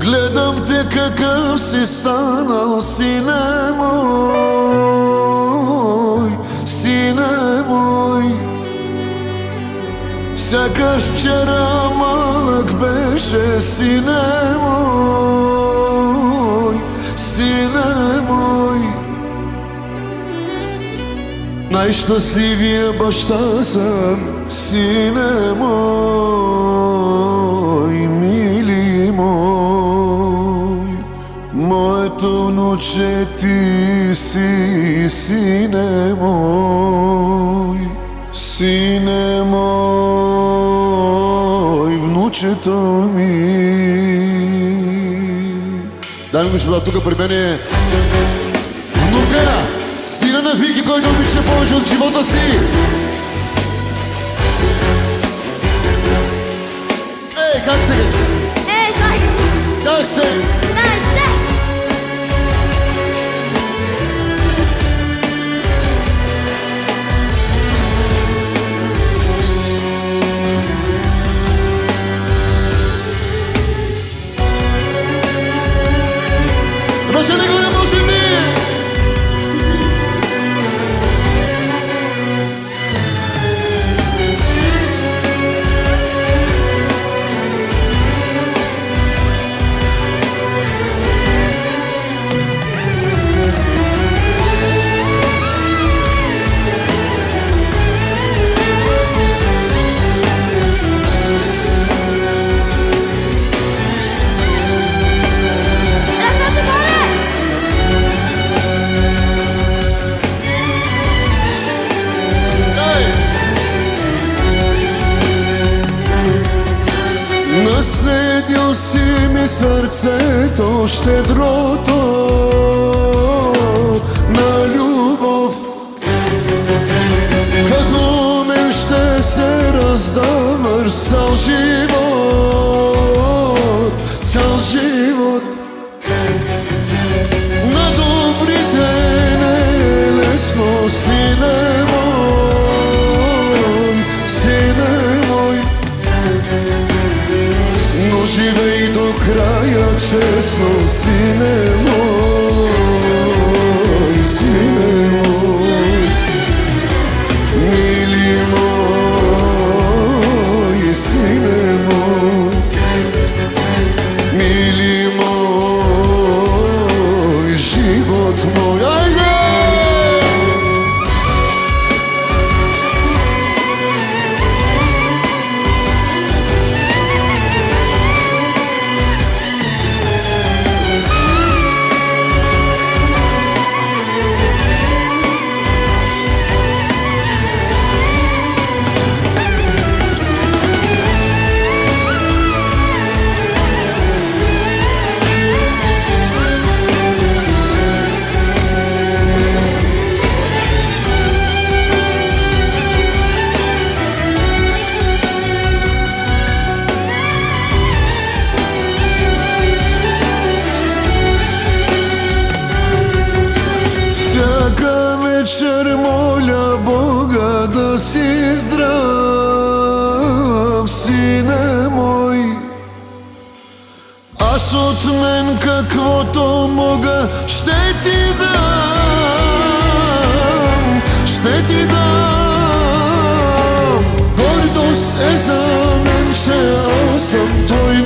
Гледам те какъв си станал, сине мой, сине мой. Сякаш вчера малък беше, сине мой, сине мой. Най-щастливия баща съм, сине мой, мили мой. Моето внуче ти си, сине мой, сине мой, внучето ми. Дами и господа, тук при мен е внука, сина на Вики, който обича повече от живота си. Ей, как сте? Ей, как? Как сте? Как сте? Ръчете горе, може ли? Наследил си ми сърцето, щедрото на любов. Като мен ще се раздаваш цял живот, цял живот. На добрите не е лесно, сине мой, сине мой. Но живей до края честно, сине мой, сине мой. Мили мой, сине мой. Мили мой, живот мой. Айде! Вечер моля Бога да си здрав, сине мой. Аз от мен каквото мога ще ти дам, ще ти дам. Гордост е за мен, че аз съм твой